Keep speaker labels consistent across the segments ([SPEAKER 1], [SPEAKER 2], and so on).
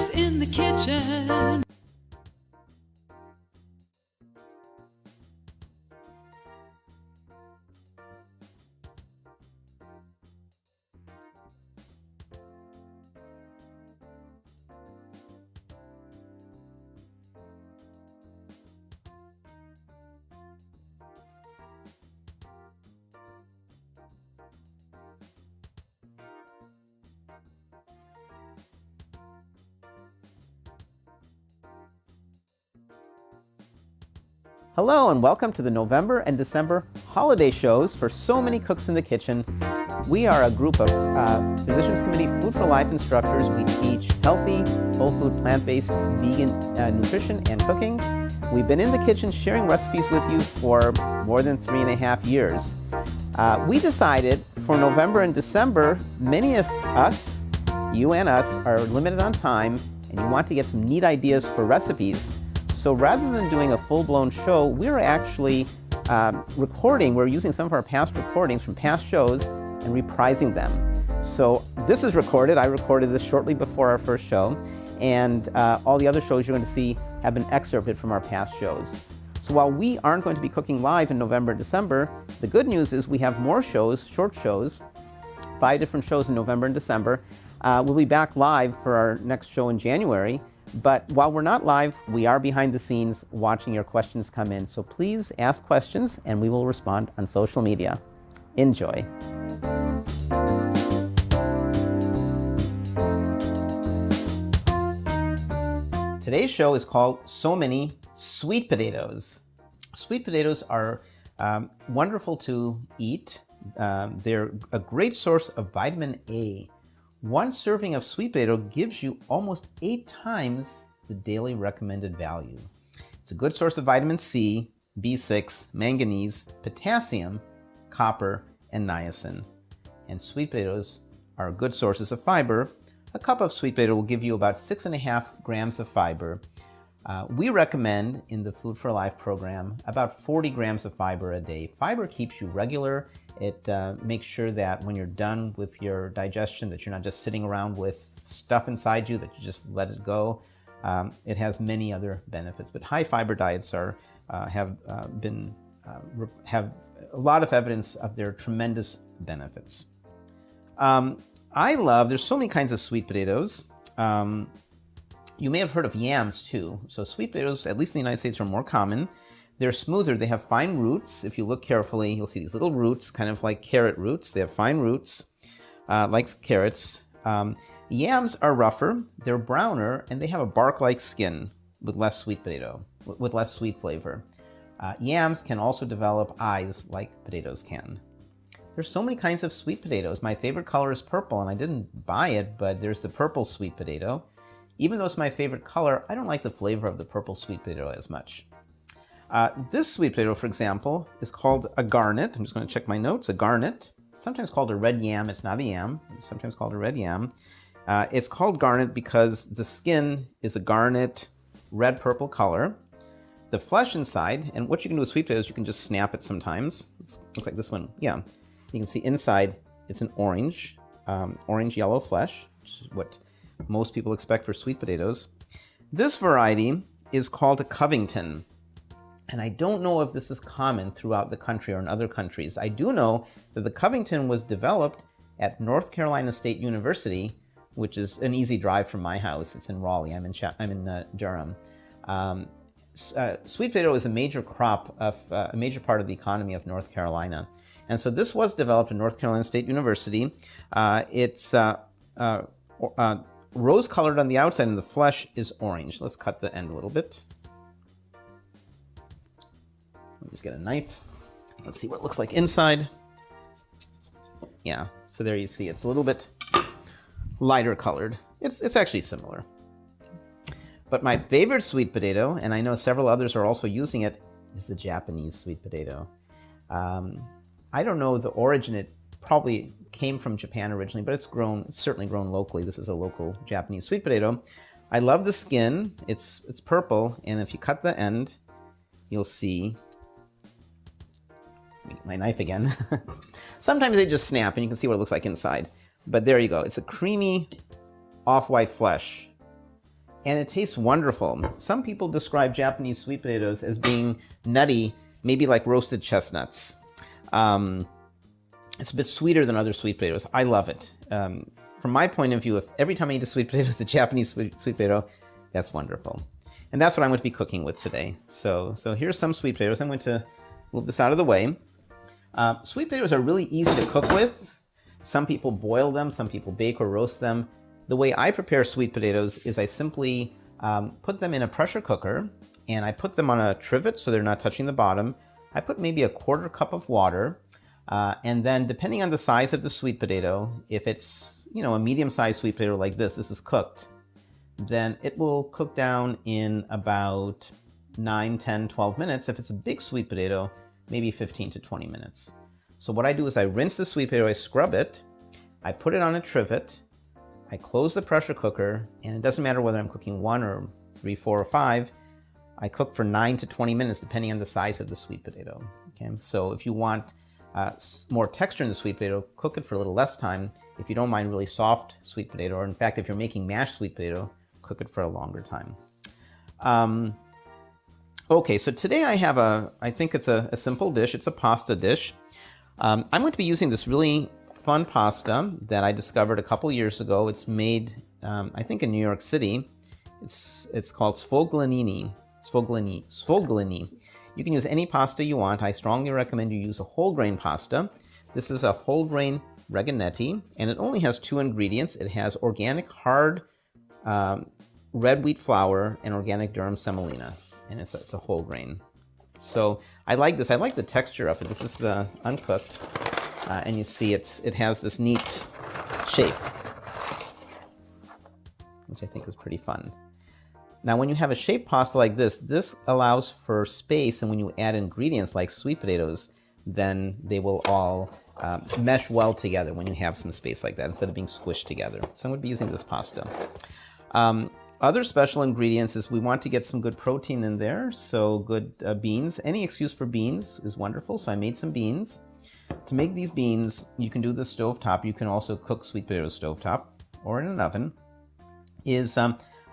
[SPEAKER 1] cooks in the kitchen.
[SPEAKER 2] Hello and welcome to the November and December holiday shows for So Many Cooks in the Kitchen. We are a group of Physicians Committee Food for Life instructors. We teach healthy, whole food, plant-based, vegan nutrition and cooking. We've been in the kitchen sharing recipes with you for more than 3.5 years. We decided for November and December, many of us, you and us, are limited on time and you want to get some neat ideas for recipes. So rather than doing a full-blown show, we're actually recording. We're using some of our past recordings from past shows and reprising them. So this is recorded. I recorded this shortly before our first show. And all the other shows you're going to see have been excerpted from our past shows. So while we aren't going to be cooking live in November and December, the good news is we have more shows, short shows, 5 different shows in November and December. We'll be back live for our next show in January. But while we're not live, we are behind the scenes watching your questions come in. So please ask questions and we will respond on social media. Enjoy. Today's show is called So Many Sweet Potatoes. Sweet potatoes are wonderful to eat. They're a great source of vitamin A. One serving of sweet potato gives you almost 8 times the daily recommended value. It's a good source of vitamin C, B6, manganese, potassium, copper, and niacin. And sweet potatoes are good sources of fiber. A cup of sweet potato will give you about 6.5 grams of fiber. We recommend in the Food for Life program about 40 grams of fiber a day. Fiber keeps you regular. It makes sure that when you're done with your digestion that you're not just sitting around with stuff inside you, that you just let it go. It has many other benefits, but high fiber diets have a lot of evidence of their tremendous benefits. There's so many kinds of sweet potatoes. You may have heard of yams too. So sweet potatoes, at least in the United States, are more common. They're smoother. They have fine roots. If you look carefully, you'll see these little roots, kind of like carrot roots. They have fine roots, like carrots. Yams are rougher. They're browner, and they have a bark-like skin with less sweet flavor. Yams can also develop eyes like potatoes can. There's so many kinds of sweet potatoes. My favorite color is purple, and I didn't buy it, but there's the purple sweet potato. Even though it's my favorite color, I don't like the flavor of the purple sweet potato as much. This sweet potato, for example, is called a garnet. I'm just going to check my notes. A garnet, sometimes called a red yam. It's not a yam. It's sometimes called a red yam. It's called garnet because the skin is a garnet red-purple color. The flesh inside, and what you can do with sweet potatoes, you can just snap it sometimes. It looks like this one. Yeah. You can see inside, it's an orange-yellow flesh, which is what most people expect for sweet potatoes. This variety is called a Covington. And I don't know if this is common throughout the country or in other countries. I do know that the Covington was developed at North Carolina State University, which is an easy drive from my house. It's in Raleigh. I'm in Durham. Sweet potato is a major crop of a major part of the economy of North Carolina. And so this was developed at North Carolina State University. It's rose-colored on the outside and the flesh is orange. Let's cut the end a little bit. Just get a knife. Let's see what it looks like inside. Yeah, so there you see it's a little bit lighter colored. It's actually similar. But my favorite sweet potato, and I know several others are also using it, is the Japanese sweet potato. I don't know the origin. It probably came from Japan originally, but it's certainly grown locally. This is a local Japanese sweet potato. I love the skin. It's purple, and if you cut the end, you'll see. Let me get my knife again. Sometimes they just snap, and you can see what it looks like inside. But there you go. It's a creamy, off-white flesh. and it tastes wonderful. Some people describe Japanese sweet potatoes as being nutty, maybe like roasted chestnuts. It's a bit sweeter than other sweet potatoes. I love it. From my point of view, if every time I eat a sweet potato is a Japanese sweet potato, that's wonderful. And that's what I'm going to be cooking with today. So here's some sweet potatoes. I'm going to move this out of the way. Sweet potatoes are really easy to cook with. Some people boil them, some people bake or roast them. The way I prepare sweet potatoes is I simply put them in a pressure cooker, and I put them on a trivet so they're not touching the bottom. I put maybe a 1/4 cup of water, and then depending on the size of the sweet potato, if it's a medium-sized sweet potato like this is cooked, then it will cook down in about 9, 10, 12 minutes. If it's a big sweet potato, maybe 15 to 20 minutes. So what I do is I rinse the sweet potato, I scrub it, I put it on a trivet, I close the pressure cooker, and it doesn't matter whether I'm cooking 1 or 3, 4, or 5. I cook for 9 to 20 minutes depending on the size of the sweet potato. Okay, so if you want more texture in the sweet potato, cook it for a little less time. If you don't mind really soft sweet potato, or in fact if you're making mashed sweet potato, cook it for a longer time. Okay, so today I have I think it's a simple dish. It's a pasta dish. I'm going to be using this really fun pasta that I discovered a couple years ago. It's made, I think, in New York City. It's called sfogliatini. Sfogliatini. You can use any pasta you want. I strongly recommend you use a whole grain pasta. This is a whole grain reganetti, and it only has 2 ingredients. It has organic hard red wheat flour and organic durum semolina, and it's a whole grain. So I like this. I like the texture of it. This is the uncooked, and you see it has this neat shape, which I think is pretty fun. Now, when you have a shaped pasta like this allows for space, and when you add ingredients like sweet potatoes, then they will all mesh well together when you have some space like that instead of being squished together. So I'm going to be using this pasta. Other special ingredients is we want to get some good protein in there, so good beans. Any excuse for beans is wonderful, so I made some beans. To make these beans, you can do the stovetop. You can also cook sweet potatoes stovetop or in an oven.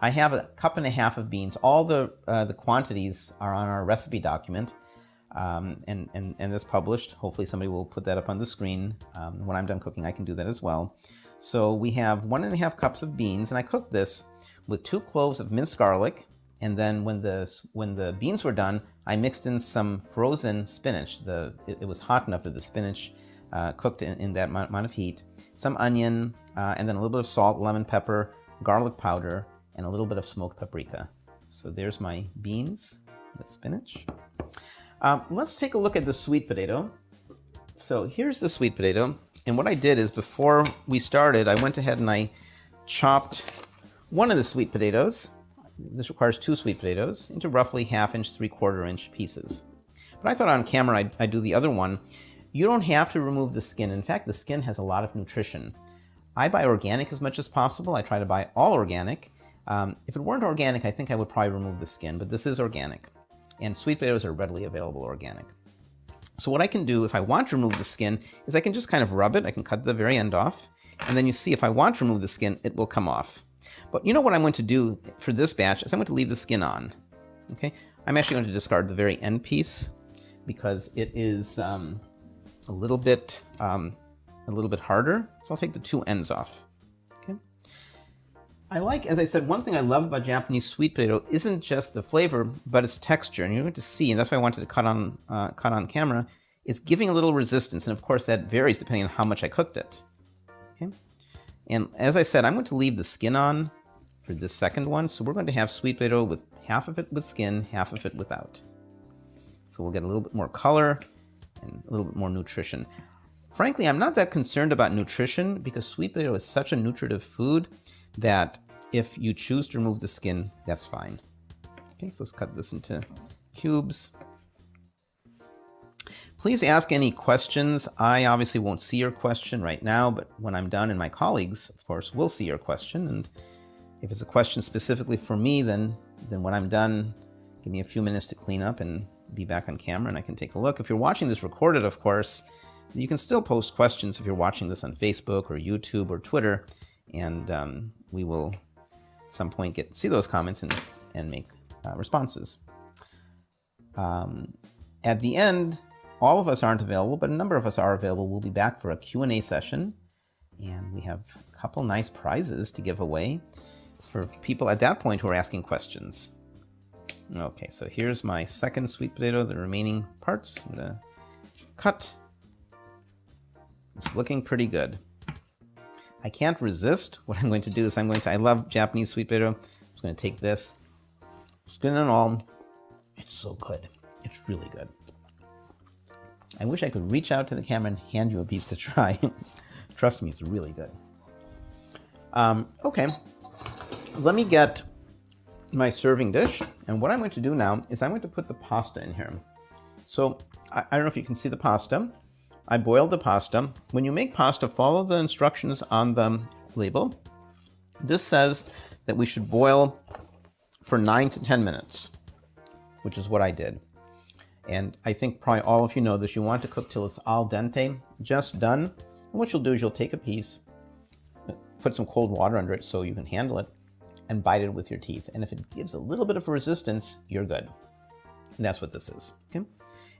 [SPEAKER 2] I have 1.5 cups of beans. All the quantities are on our recipe document, and that's published. Hopefully somebody will put that up on the screen. When I'm done cooking, I can do that as well. So we have 1.5 cups of beans, and I cooked this with 2 cloves of minced garlic. And then when the beans were done, I mixed in some frozen spinach. It was hot enough that the spinach cooked in that amount of heat. Some onion, and then a little bit of salt, lemon pepper, garlic powder, and a little bit of smoked paprika. So there's my beans with spinach. Let's take a look at the sweet potato. So here's the sweet potato. And what I did is before we started, I went ahead and I chopped one of the sweet potatoes. This requires 2 sweet potatoes into roughly 1/2 inch, 3/4 inch pieces. But I thought on camera I'd do the other one. You don't have to remove the skin. In fact, the skin has a lot of nutrition. I buy organic as much as possible. I try to buy all organic. If it weren't organic, I think I would probably remove the skin, but this is organic. And sweet potatoes are readily available organic. So what I can do if I want to remove the skin is I can just kind of rub it. I can cut the very end off. And then you see if I want to remove the skin, it will come off. But you know what I'm going to do for this batch is I'm going to leave the skin on. Okay, I'm actually going to discard the very end piece because it is a little bit harder. So I'll take the 2 ends off. Okay. I like, as I said, one thing I love about Japanese sweet potato isn't just the flavor, but its texture. And you're going to see, and that's why I wanted to cut on camera. It's giving a little resistance, and of course that varies depending on how much I cooked it. Okay. And as I said, I'm going to leave the skin on for this second one. So we're going to have sweet potato with 1/2 of it with skin, 1/2 of it without. So we'll get a little bit more color and a little bit more nutrition. Frankly, I'm not that concerned about nutrition because sweet potato is such a nutritive food that if you choose to remove the skin, that's fine. Okay, so let's cut this into cubes. Please ask any questions. I obviously won't see your question right now, but when I'm done, and my colleagues, of course, will see your question. And if it's a question specifically for me, then when I'm done, give me a few minutes to clean up and be back on camera and I can take a look. If you're watching this recorded, of course, you can still post questions if you're watching this on Facebook or YouTube or Twitter, and we will some point see those comments and make responses. At the end, all of us aren't available, but a number of us are available. We'll be back for a Q&A session, and we have a couple nice prizes to give away for people at that point who are asking questions. Okay, so here's my second sweet potato, the remaining parts. I'm gonna cut. It's looking pretty good. I can't resist. What I'm going to do is I love Japanese sweet potato. I'm just going to take this, skin and all. It's so good. It's really good. I wish I could reach out to the camera and hand you a piece to try. Trust me, it's really good. Okay, let me get my serving dish. And what I'm going to do now is I'm going to put the pasta in here. So I don't know if you can see the pasta. I boiled the pasta. When you make pasta, follow the instructions on the label. This says that we should boil for 9 to 10 minutes, which is what I did. And I think probably all of you know this. You want to cook till it's al dente, just done. And what you'll do is you'll take a piece, put some cold water under it so you can handle it, and bite it with your teeth. And if it gives a little bit of resistance, you're good. And that's what this is. Okay?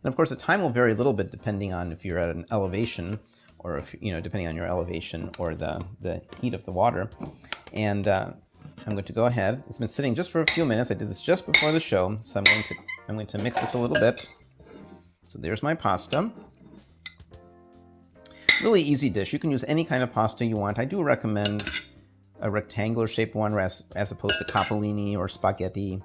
[SPEAKER 2] And of course, the time will vary a little bit depending on if you're at an elevation, or if depending on your elevation or the heat of the water. And I'm going to go ahead. It's been sitting just for a few minutes. I did this just before the show, so I'm going to mix this a little bit. So there's my pasta. Really easy dish. You can use any kind of pasta you want. I do recommend a rectangular shaped one as opposed to capellini or spaghetti.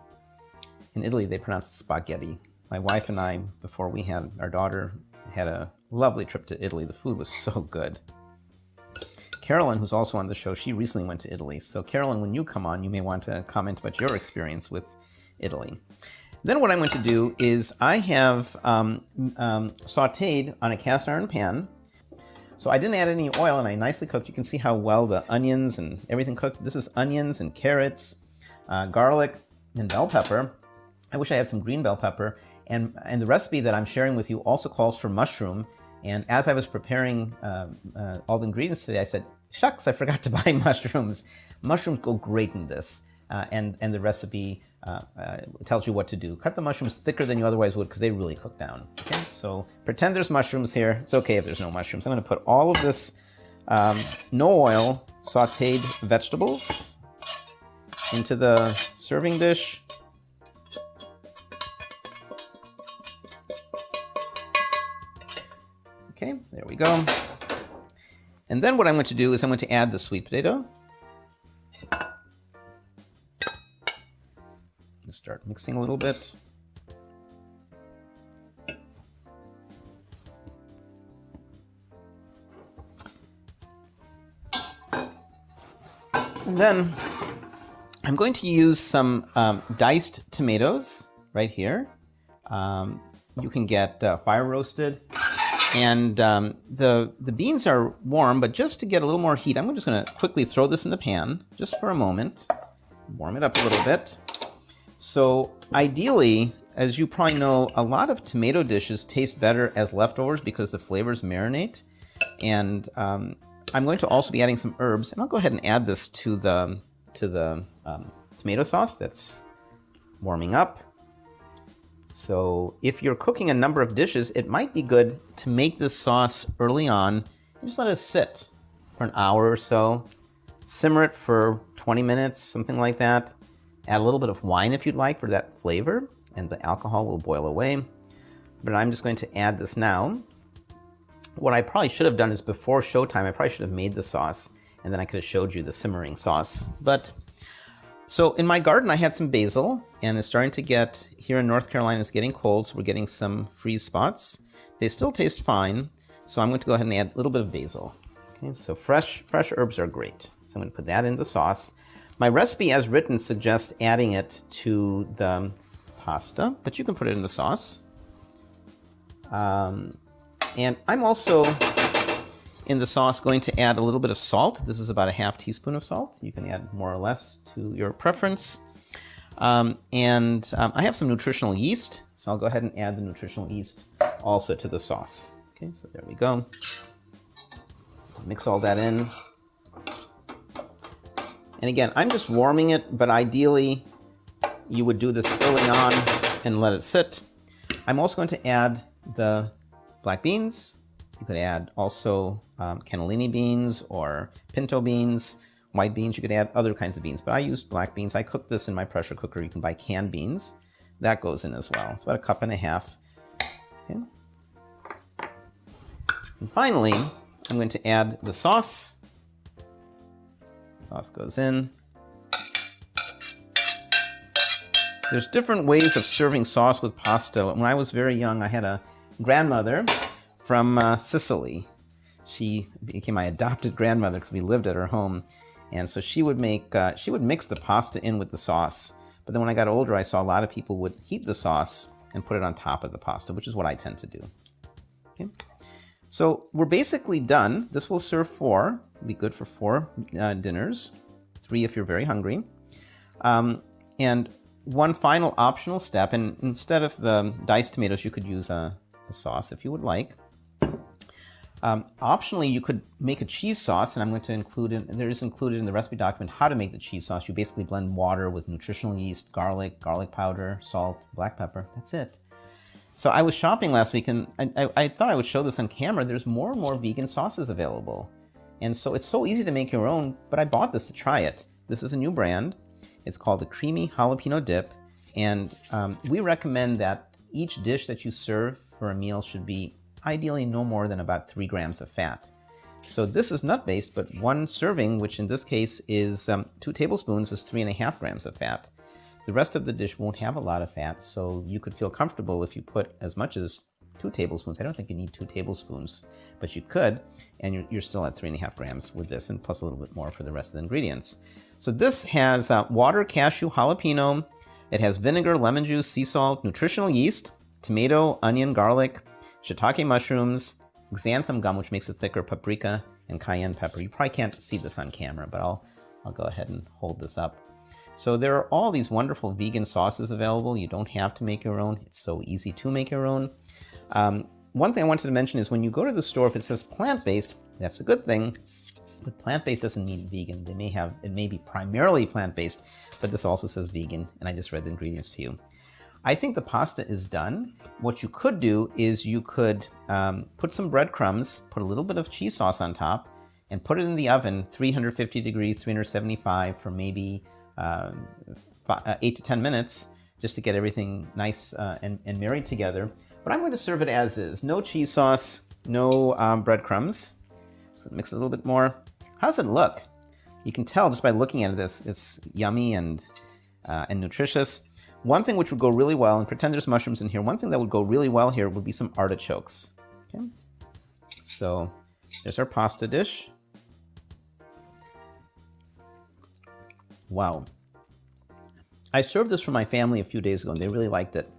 [SPEAKER 2] In Italy, they pronounce it spaghetti. My wife and I, before we had our daughter, had a lovely trip to Italy. The food was so good. Carolyn, who's also on the show, she recently went to Italy. So Carolyn, when you come on, you may want to comment about your experience with Italy. Then what I'm going to do is I have sauteed on a cast iron pan. So I didn't add any oil and I nicely cooked. You can see how well the onions and everything cooked. This is onions and carrots, garlic, and bell pepper. I wish I had some green bell pepper. And the recipe that I'm sharing with you also calls for mushroom. And as I was preparing all the ingredients today, I said, shucks, I forgot to buy mushrooms. Mushrooms go great in this. And the recipe tells you what to do. Cut the mushrooms thicker than you otherwise would because they really cook down. Okay, so pretend there's mushrooms here. It's okay if there's no mushrooms. I'm going to put all of this no oil sauteed vegetables into the serving dish. Okay, there we go. And then what I'm going to do is I'm going to add the sweet potato. Start mixing a little bit. And then I'm going to use some diced tomatoes right here. You can get fire roasted. And the beans are warm, but just to get a little more heat, I'm just going to quickly throw this in the pan just for a moment. Warm it up a little bit. So ideally, as you probably know, a lot of tomato dishes taste better as leftovers because the flavors marinate. And I'm going to also be adding some herbs, and I'll go ahead and add this to the tomato sauce that's warming up. So if you're cooking a number of dishes, it might be good to make this sauce early on and just let it sit for an hour or so. Simmer it for 20 minutes, something like that. Add a little bit of wine if you'd like for that flavor, and the alcohol will boil away. But I'm just going to add this now. What I probably should have done is before showtime, I probably should have made the sauce, and then I could have showed you the simmering sauce. But so in my garden, I had some basil, and it's starting to get, here in North Carolina, it's getting cold, so we're getting some freeze spots. They still taste fine, so I'm going to go ahead and add a little bit of basil. Okay, so fresh herbs are great. So I'm going to put that in the sauce. My recipe as written suggests adding it to the pasta, but you can put it in the sauce. And I'm also, in the sauce, going to add a little bit of salt. This is about a half teaspoon of salt. You can add more or less to your preference. I have some nutritional yeast, so I'll go ahead and add the nutritional yeast also to the sauce. Okay, so there we go. Mix all that in. And again, I'm just warming it, but ideally you would do this early on and let it sit. I'm also going to add the black beans. You could add also cannellini beans or pinto beans, white beans. You could add other kinds of beans, but I used black beans. I cooked this in my pressure cooker. You can buy canned beans. That goes in as well. It's about 1.5 cups. Okay. And finally, I'm going to add the sauce. Sauce goes in. There's different ways of serving sauce with pasta. When I was very young, I had a grandmother from Sicily. She became my adopted grandmother because we lived at her home. And so she would mix the pasta in with the sauce. But then when I got older, I saw a lot of people would heat the sauce and put it on top of the pasta, which is what I tend to do. Okay. So we're basically done. This will serve 4. It'll be good for 4 dinners, 3 if you're very hungry. And one final optional step, and instead of the diced tomatoes, you could use a sauce if you would like. Optionally, you could make a cheese sauce, and I'm going to include in the recipe document how to make the cheese sauce. You basically blend water with nutritional yeast, garlic powder, salt, black pepper. That's it. So I was shopping last week, and I thought I would show this on camera. There's more and more vegan sauces available. And so it's so easy to make your own, but I bought this to try it. This is a new brand. It's called the Creamy Jalapeno Dip. And we recommend that each dish that you serve for a meal should be ideally no more than about 3 grams of fat. So this is nut-based, but one serving, which in this case is 2 tablespoons, is 3.5 grams of fat. The rest of the dish won't have a lot of fat, so you could feel comfortable if you put as much as 2 tablespoons. I don't think you need 2 tablespoons, but you could, and you're still at 3.5 grams with this, and plus a little bit more for the rest of the ingredients. So this has water, cashew, jalapeno. It has vinegar, lemon juice, sea salt, nutritional yeast, tomato, onion, garlic, shiitake mushrooms, xanthan gum, which makes it thicker, paprika, and cayenne pepper. You probably can't see this on camera, but I'll go ahead and hold this up. So there are all these wonderful vegan sauces available. You don't have to make your own. It's so easy to make your own. One thing I wanted to mention is when you go to the store, if it says plant-based, that's a good thing. But plant-based doesn't mean vegan. It may be primarily plant-based, but this also says vegan, and I just read the ingredients to you. I think the pasta is done. What you could do is you could put some breadcrumbs, put a little bit of cheese sauce on top, and put it in the oven, 350 degrees, 375 for maybe 8 to 10 minutes, just to get everything nice and married together. But I'm going to serve it as is. No cheese sauce, no breadcrumbs. So mix it a little bit more. How does it look? You can tell just by looking at this, it's yummy and nutritious. One thing which would go really well, and pretend there's mushrooms in here, one thing that would go really well here would be some artichokes. Okay. So there's our pasta dish. Wow. I served this for my family a few days ago, and they really liked it.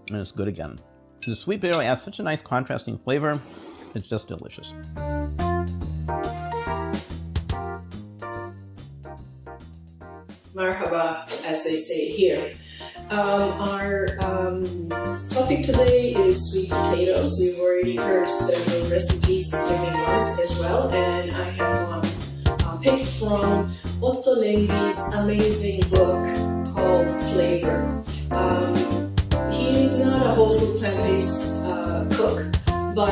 [SPEAKER 2] And it's good again. The sweet potato adds such a nice contrasting flavor. It's just delicious.
[SPEAKER 3] Marhaba, as they say here. Our topic today is sweet potatoes. You've already heard several recipes, different ones as well, and I have one picked from Otto Lenghi's amazing book called Flavor. He is not a whole food plant-based cook, but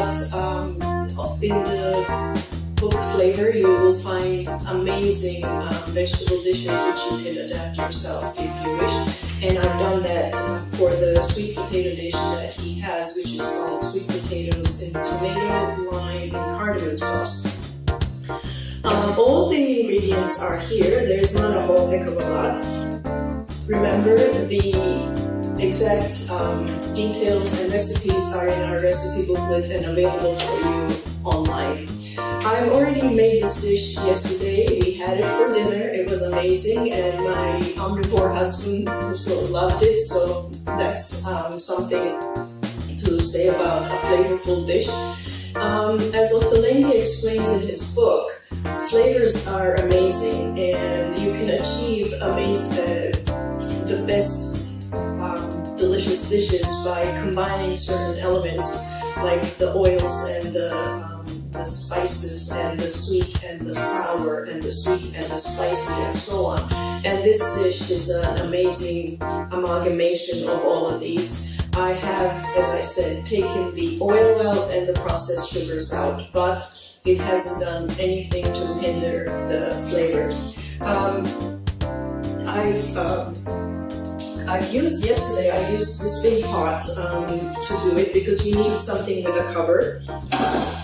[SPEAKER 3] in the book Flavor you will find amazing vegetable dishes which you can adapt yourself if you wish. And I've done that for the sweet potato dish that he has, which is called sweet potatoes in tomato, lime, and cardamom sauce. All the ingredients are here. There's not a whole heck of a lot. Remember, the exact details and recipes are in our recipe booklet and available for you online. I've already made this dish yesterday. We had it for dinner. It was amazing, and my omnivore husband also loved it, so that's something to say about a flavorful dish. As Otto Lenghi explains in his book, flavors are amazing, and you can achieve the best delicious dishes by combining certain elements like the oils and the the spices and the sweet and the sour and the sweet and the spicy and so on. And this dish is an amazing amalgamation of all of these. I have, as I said, taken the oil out and the processed sugars out, but it hasn't done anything to hinder the flavor. I used this big pot to do it because you need something with a cover.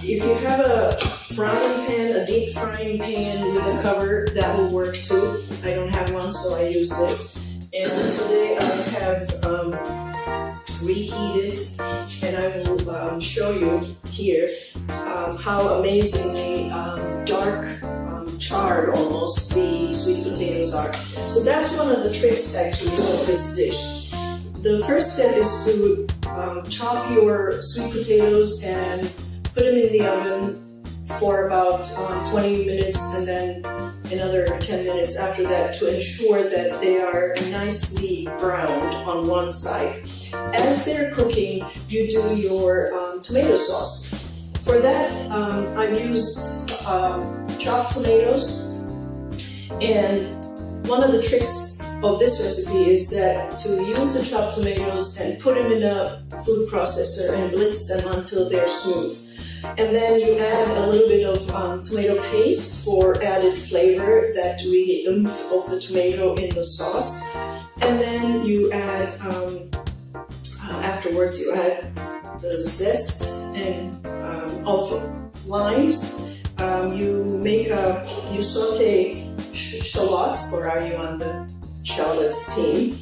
[SPEAKER 3] If you have a frying pan, a deep frying pan with a cover, that will work too. I don't have one, so I use this. And today I have reheated, and I will show you here how amazingly dark, charred almost, the sweet potatoes are. So that's one of the tricks actually of this dish. The first step is to chop your sweet potatoes and put them in the oven for about 20 minutes and then another 10 minutes after that to ensure that they are nicely browned on one side. As they're cooking, you do your tomato sauce. For that, I've used chopped tomatoes, and one of the tricks of this recipe is that to use the chopped tomatoes and put them in a food processor and blitz them until they're smooth. And then you add a little bit of tomato paste for added flavor, that really oomph of the tomato in the sauce. And then you add, afterwards you add the zest and of limes. You saute shallots, or are you on the shallots team?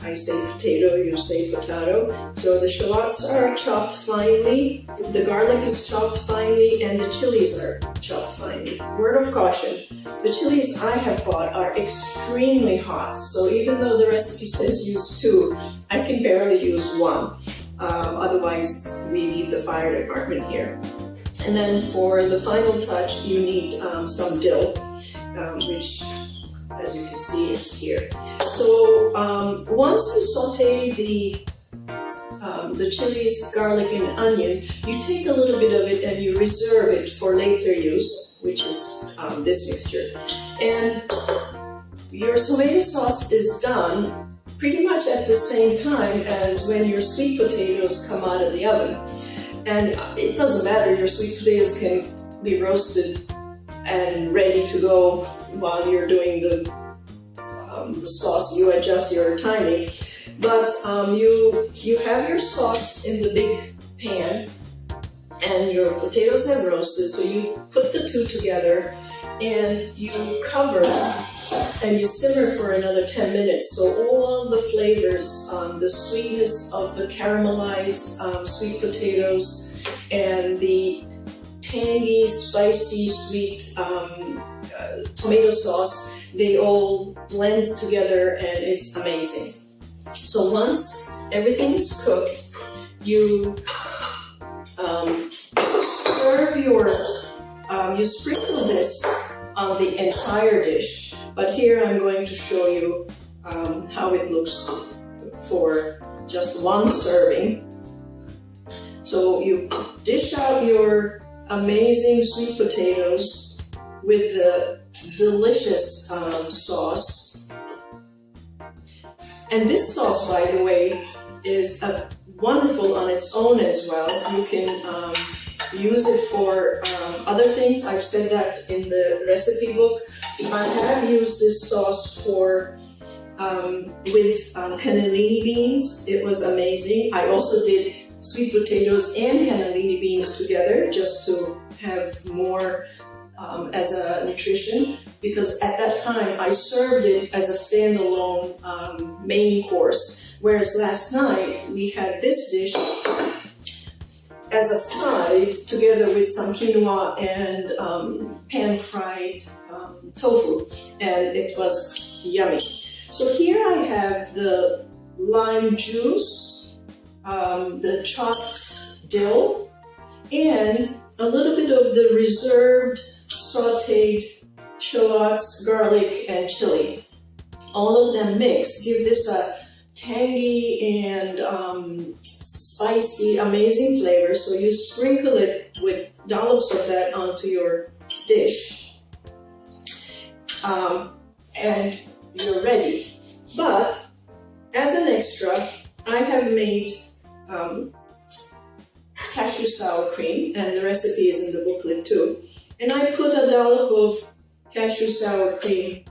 [SPEAKER 3] I say potato, you say potato. So the shallots are chopped finely, the garlic is chopped finely, and the chilies are chopped finely. Word of caution, the chilies I have bought are extremely hot, so even though the recipe says use 2, I can barely use 1. Otherwise, we need the fire department here. And then for the final touch, you need some dill, which, as you can see, is here. So once you saute the chilies, garlic, and onion, you take a little bit of it and you reserve it for later use, which is this mixture. And your tomato sauce is done pretty much at the same time as when your sweet potatoes come out of the oven. And it doesn't matter, your sweet potatoes can be roasted and ready to go while you're doing the sauce. You adjust your timing. But you have your sauce in the big pan and your potatoes have roasted, so you put the two together and you cover and you simmer for another 10 minutes. So all the flavors, the sweetness of the caramelized sweet potatoes and the tangy, spicy, sweet tomato sauce, they all blend together and it's amazing. So once everything is cooked, you serve you sprinkle this on the entire dish, but here I'm going to show you how it looks for just one serving. So you dish out your amazing sweet potatoes with the delicious sauce. And this sauce, by the way, is wonderful on its own as well. You can use it for other things. I've said that in the recipe book. I have used this sauce for with cannellini beans. It was amazing. I also did sweet potatoes and cannellini beans together just to have more as a nutrition, because at that time I served it as a standalone main course, whereas last night we had this dish as a side together with some quinoa and pan-fried tofu, and it was yummy. So here I have the lime juice, the chopped dill, and a little bit of the reserved sauteed shallots, garlic, and chili. All of them mixed give this a tangy and spicy, amazing flavor. So you sprinkle it with dollops of that onto your dish, and you're ready. But as an extra, I have made cashew sour cream, and the recipe is in the booklet too. And I put a dollop of cashew sour cream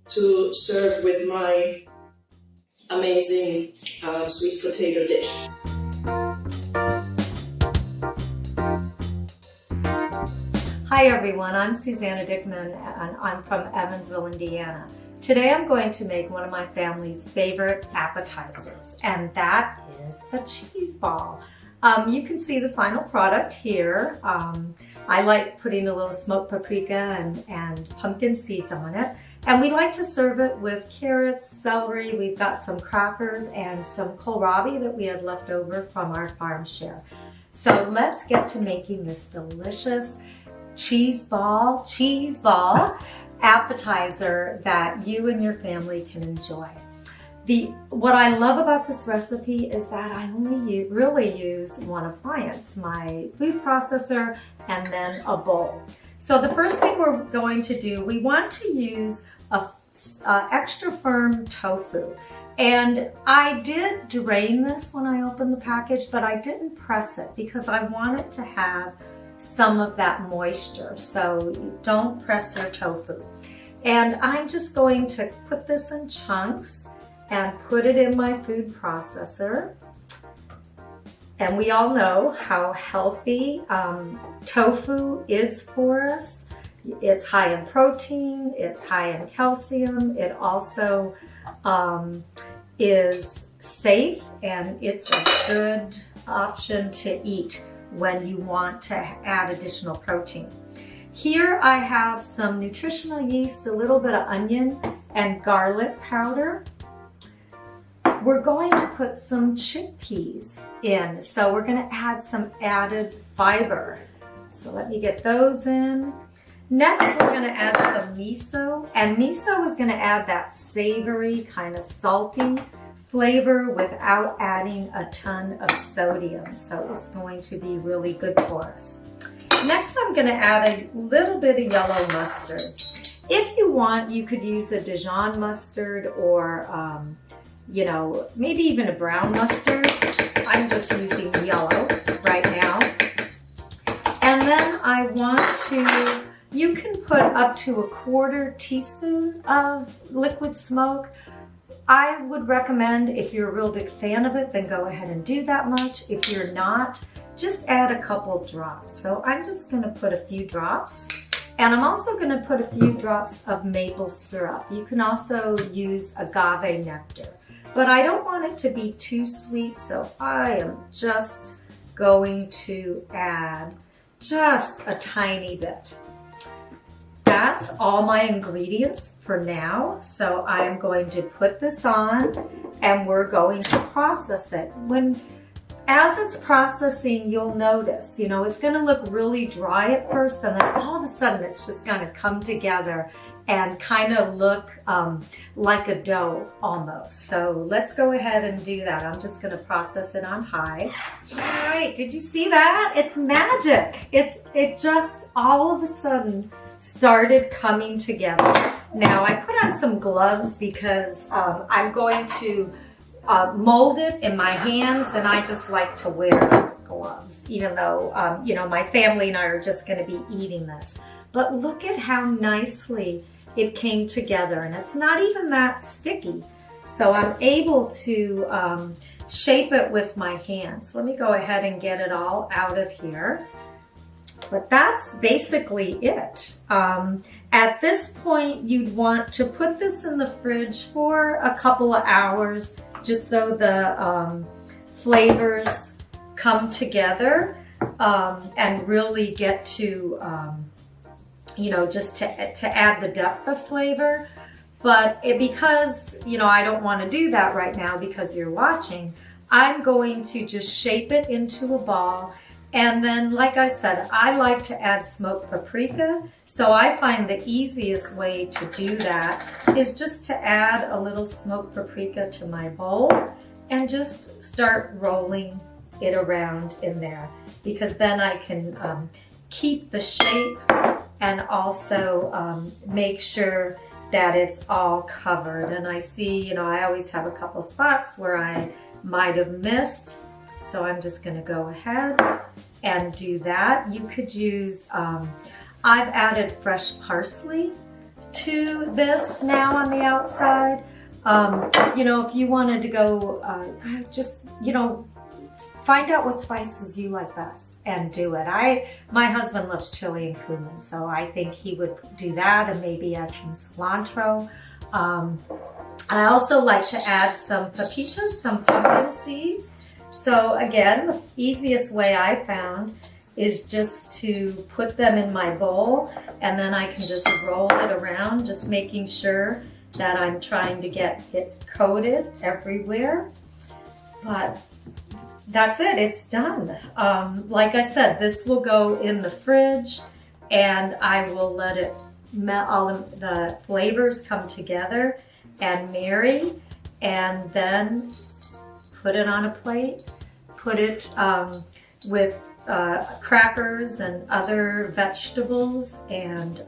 [SPEAKER 3] to serve with my amazing sweet potato dish.
[SPEAKER 4] Hi everyone, I'm Susanna Dickman and I'm from Evansville, Indiana. Today I'm going to make one of my family's favorite appetizers, and that is a cheese ball. You can see the final product here. I like putting a little smoked paprika and pumpkin seeds on it. And we like to serve it with carrots, celery, we've got some crackers and some kohlrabi that we had left over from our farm share. So let's get to making this delicious cheese ball appetizer that you and your family can enjoy. What I love about this recipe is that I only really use one appliance, my food processor and then a bowl. So the first thing we're going to do, we want to use a extra firm tofu. And I did drain this when I opened the package, but I didn't press it because I want it to have some of that moisture. So you don't press your tofu. And I'm just going to put this in chunks and put it in my food processor. And we all know how healthy tofu is for us. It's high in protein, it's high in calcium, it also is safe, and it's a good option to eat when you want to add additional protein. Here I have some nutritional yeast, a little bit of onion and garlic powder. We're going to put some chickpeas in, so we're going to add some added fiber. So let me get those in. Next, we're going to add some miso, and miso is going to add that savory, kind of salty flavor without adding a ton of sodium, so it's going to be really good for us. Next, I'm going to add a little bit of yellow mustard. If you want, you could use a Dijon mustard or, you know, maybe even a brown mustard. I'm just using yellow right now. And then I want to, you can put up to 1/4 teaspoon of liquid smoke. I would recommend, if you're a real big fan of it, then go ahead and do that much. If you're not, just add a couple drops. So I'm just going to put a few drops. And I'm also going to put a few drops of maple syrup. You can also use agave nectar. But I don't want it to be too sweet, so I am just going to add just a tiny bit. That's all my ingredients for now. So I am going to put this on and we're going to process it. As it's processing, you'll notice, you know, it's going to look really dry at first, and then all of a sudden it's just going to come together and kind of look like a dough almost. So let's go ahead and do that. I'm just going to process it on high. All right, did you see that? It's magic. It just all of a sudden started coming together. Now I put on some gloves because I'm going to mold it in my hands, and I just like to wear gloves, even though, you know, my family and I are just going to be eating this. But look at how nicely it came together, and it's not even that sticky. So I'm able to shape it with my hands. Let me go ahead and get it all out of here. But that's basically it. At this point, you'd want to put this in the fridge for a couple of hours, just so the flavors come together and really get to, you know, just to add the depth of flavor. But because, you know, I don't want to do that right now because you're watching, I'm going to just shape it into a ball. And then, like I said, I like to add smoked paprika. So I find the easiest way to do that is just to add a little smoked paprika to my bowl and just start rolling it around in there, because then I can keep the shape and also make sure that it's all covered. And I see, you know, I always have a couple spots where I might have missed. So I'm just gonna go ahead and do that. You could use, I've added fresh parsley to this now on the outside. You know, if you wanted to go, just, you know, find out what spices you like best and do it. My husband loves chili and cumin, so I think he would do that and maybe add some cilantro. I also like to add some pepitas, some pumpkin seeds. So again, the easiest way I found is just to put them in my bowl, and then I can just roll it around, just making sure that I'm trying to get it coated everywhere. But that's it, it's done. Like I said, this will go in the fridge, and I will let it all of the flavors come together and marry, and then put it on a plate, put it with crackers and other vegetables, and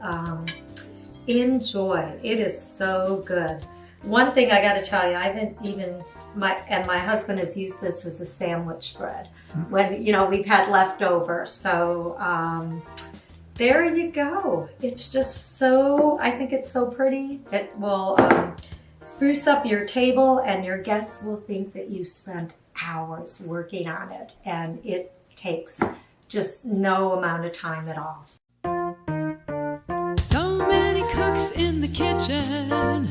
[SPEAKER 4] enjoy. It is so good. One thing I gotta tell you, I haven't even, my husband has used this as a sandwich bread when, you know, we've had leftover. So there you go. It's just so, I think it's so pretty. It will spruce up your table, and your guests will think that you spent hours working on it, and it takes just no amount of time at all.
[SPEAKER 1] So many cooks in the kitchen,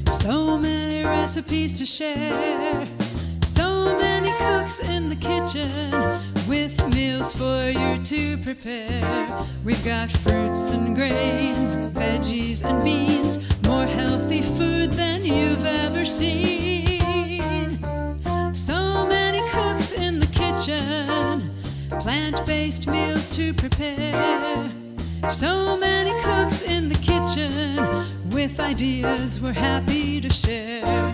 [SPEAKER 1] so many recipes to share. So many cooks in the kitchen with meals for you to prepare. We've got fruits and grains, veggies and beans, more healthy food than you've ever seen. So many cooks in the kitchen, plant-based meals to prepare. So many cooks in the kitchen with ideas we're happy to share.